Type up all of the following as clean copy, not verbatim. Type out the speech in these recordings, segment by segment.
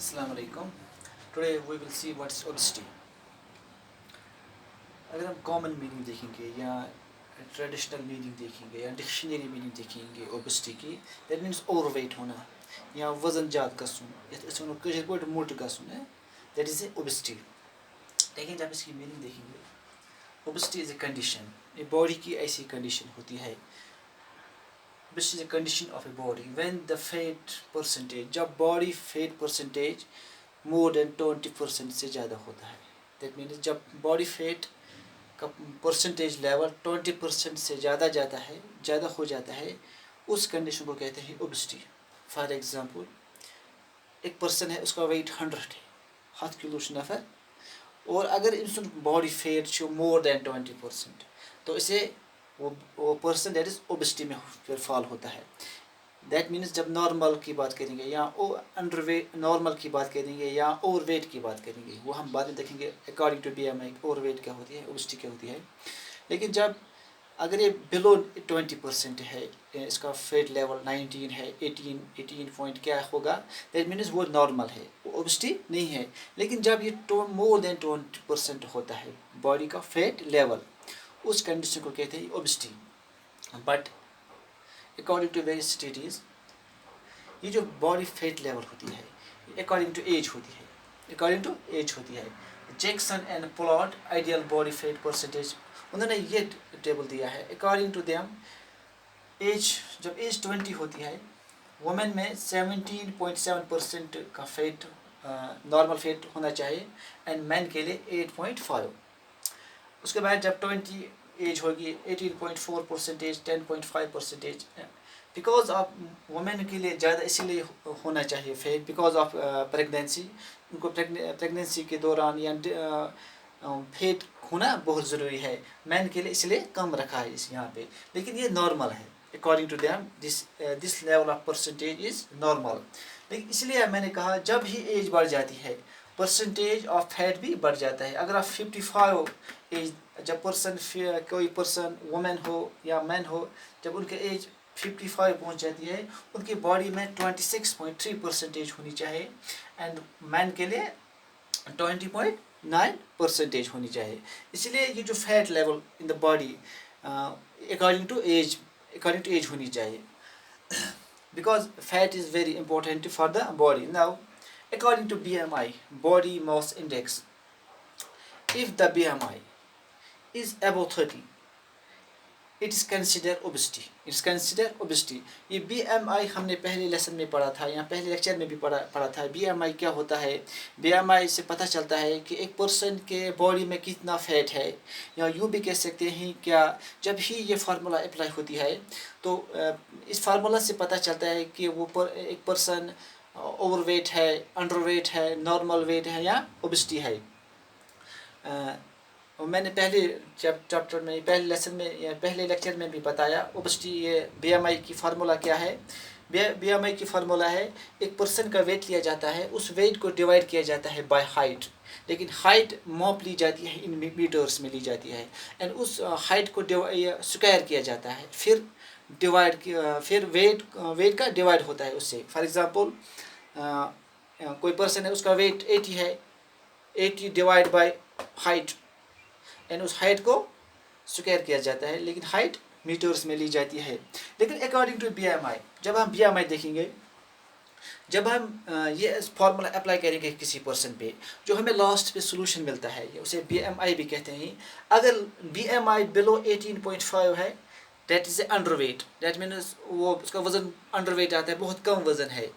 Assalamu alaikum. Today we will see what's obesity. अगर हम common meaning देखेंगे या ट्रेडिशनल मीनिंग देखेंगे या डिक्शनरी मीनिंग देखेंगे ओबेसिटी की, दैट मीन्स ओवरवेट होना या वजन ज़्यादा गसून यथ अस वनो कशर पट मोट गसून है, दैट इज ए ओबेसिटी. लेकिन जब इसकी मीनिंग देखेंगे, obesity is a condition, a body की ऐसी कंडीशन होती है. This is a condition of a body when the fat percentage, जब body fat percentage more than 20% से ज़्यादा होता है. दैट मीन्स जब बॉडी फैट का परसेंटेज लेवल 20% से ज़्यादा हो जाता है, उस कंडीशन को कहते हैं ओबेसिटी. फॉर एग्जांपल, एक पर्सन है, उसका वेट 100 है, 100 किलो नफर, और अगर इंसान बॉडी फैट मोर देन 20%, तो इसे वो पर्सन दैट इज़ ओबेसिटी में फिर फॉल होता है. दैट मीन्स जब नॉर्मल की बात करेंगे या अंडर वेट नॉर्मल की बात करेंगे या ओवर वेट की बात करेंगे, वो हम बाद में देखेंगे. According to BMI over weight क्या होती है, ओबेसिटी क्या होती है. लेकिन जब अगर ये बिलो 20% है, इसका फैट लेवल 19 है, 18 पॉइंट क्या होगा, दैट मीन्स वो नॉर्मल है, वो ओबेसिटी नहीं है. लेकिन जब ये मोर देन 20% होता है बॉडी का फैट लेवल, उस कंडीशन को कहते हैं obesity. But according to various studies, ये जो बॉडी फैट लेवल होती है, अकॉर्डिंग टू एज होती है. Jackson and Pollard ideal body fat percentage, उन्होंने ये टेबल दिया है. अकॉर्डिंग टू देम, जब एज 20 होती है, वुमेन में 17.7% का फैट नॉर्मल फैट होना चाहिए, एंड मैन के लिए 8.5. उसके बाद जब 20 एज होगी, 18.4%, 10.5%. बिकॉज ऑफ वुमेन के लिए ज़्यादा इसीलिए होना चाहिए फैट, बिकॉज ऑफ प्रेगनेंसी. उनको प्रेगनेंसी के दौरान या फैट होना बहुत ज़रूरी है. मैन के लिए इसलिए कम रखा है इस यहाँ पे, लेकिन ये नॉर्मल है. According to them this level of percentage is normal. लेकिन इसलिए मैंने कहा, जब ही एज बढ़ जाती है, परसेंटेज ऑफ फैट भी बढ़ जाता है. अगर आप 55 एज, जब कोई पर्सन वुमेन हो या मैन हो, जब उनके एज 55 पहुंच जाती है, उनकी बॉडी में 26.3% होनी चाहिए, एंड मैन के लिए 20.9% होनी चाहिए. इसलिए ये जो fat level in the body according to age होनी चाहिए, because fat is very important for the body. Now according to BMI, body mass index, if the BMI is above 30, it is considered obesity. ये BMI हमने पहले lesson में पढ़ा था, या पहले लेक्चर में भी पढ़ा था. BMI क्या होता है? BMI से पता चलता है कि एक पर्सन के बॉडी में कितना फैट है, या यूँ भी कह सकते हैं क्या, जब ही ये फार्मूला अप्लाई होती है, तो इस फार्मूला से पता चलता है कि एक पर्सन ओवरवेट है, अंडरवेट है, नॉर्मल वेट है या ओबेसिटी है. मैंने पहले चैप्टर में, पहले लेसन में या पहले लेक्चर में भी बताया ओबेसिटी. ये BMI की फार्मूला क्या है? BMI की फार्मूला है, एक पर्सन का वेट लिया जाता है, उस वेट को डिवाइड किया जाता है बाय हाइट. लेकिन हाइट मॉप ली जाती है, इन मीटर्स में ली जाती है, एंड उस हाइट को स्क्वायर किया जाता है, फिर वेट का डिवाइड होता है उससे. फॉर एग्जांपल, कोई पर्सन है, उसका वेट 80 है, 80 डिवाइड बाय हाइट, एंड उस हाइट को स्क्वायर किया जाता है, लेकिन हाइट मीटर्स में ली जाती है. लेकिन अकॉर्डिंग टू BMI, जब हम BMI देखेंगे, जब हम ये फार्मूला अप्लाई करेंगे किसी पर्सन पे, जो हमें लास्ट पे सोल्यूशन मिलता है, उसे BMI भी कहते हैं. अगर BMI बिलो 18.5 है, that is a underweight. That means वो उसका वज़न अंडरवेट आता है, बहुत कम वज़न है.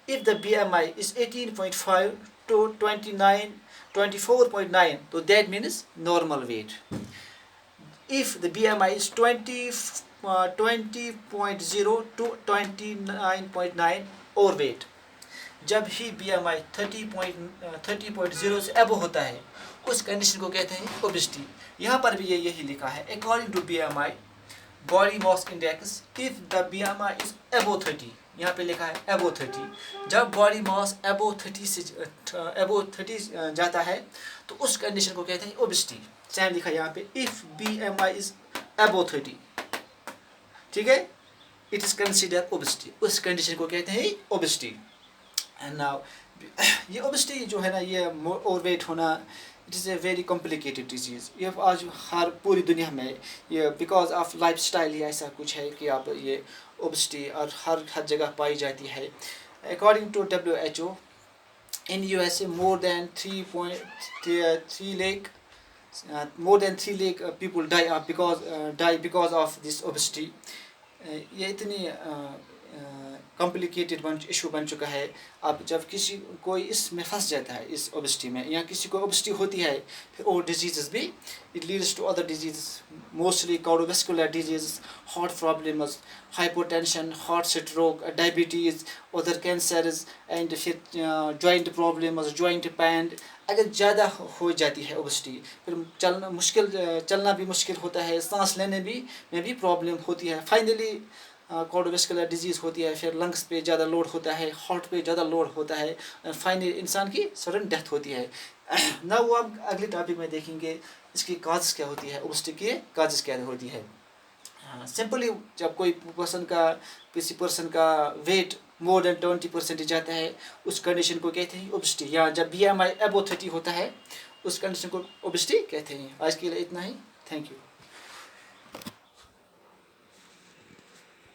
If the BMI is 18.5 to 24.9, so that means normal weight. If the BMI is 20.0 to 29.9, overweight. जब ही BMI 30.0 से अबव होता है, उस कंडीशन को कहते हैं ओबेसिटी. यहाँ पर भी यही लिखा है, according to BMI body mass index, if the BMI is above 30, यहाँ पे लिखा है अबव 30. जब बॉडी मास अबव 30 जाता है, तो उस कंडीशन को कहते हैं ओबेसिटी. सेम लिखा है यहाँ पे, इफ BMI इज अबव 30, ठीक है, इट इज कंसिडर ओबेसिटी. उस कंडीशन को कहते हैं ओबेसिटी. एंड नाउ ये ओबेसिटी जो है ना, ये ओवरवेट होना, it is a very complicated disease. ये आज हर पूरी दुनिया में ये बिकॉज ऑफ लाइफ स्टाइल ही ऐसा कुछ है कि आप ये ओबेसिटी और हर जगह पाई जाती है। According to WHO, in USA more than 3 lakh people die because of this obesity। ये इतनी कॉम्प्लिकेटेड इशू बन चुका है। अब जब कोई इसमें फंस जाता है, इस ओबेसिटी में, या किसी को ओबेसिटी होती है, फिर और डिजीज़ भी, it leads to other disease, mostly cardiovascular disease, heart problems, hypotension, heart stroke, diabetes, other cancers, and फिर जॉइंट प्रॉब्लम्स, जॉइंट पेन। अगर ज़्यादा हो जाती है ओबेसिटी, फिर चलना भी मुश्किल होता है, सांस लेने में भी प्रॉब्लम होती है। फाइनली कार्डियोवैस्कुलर डिजीज़ होती है, फिर लंग्स पे ज़्यादा लोड होता है, हार्ट पे ज़्यादा लोड होता है, फाइनली इंसान की सडन डेथ होती है। ना वो हम अगले टॉपिक में देखेंगे इसकी काजेज़ क्या होती है, ओबेसिटी की काजेज़ क्या होती है। सिंपली जब किसी पर्सन का वेट मोर देन 20% जाता है, उस कंडीशन को कहते हैं ओबेसिटी। या जब BMI अबव 30 होता है, उस कंडीशन को ओबेसिटी कहते हैं। आज के लिए इतना ही। Thank you.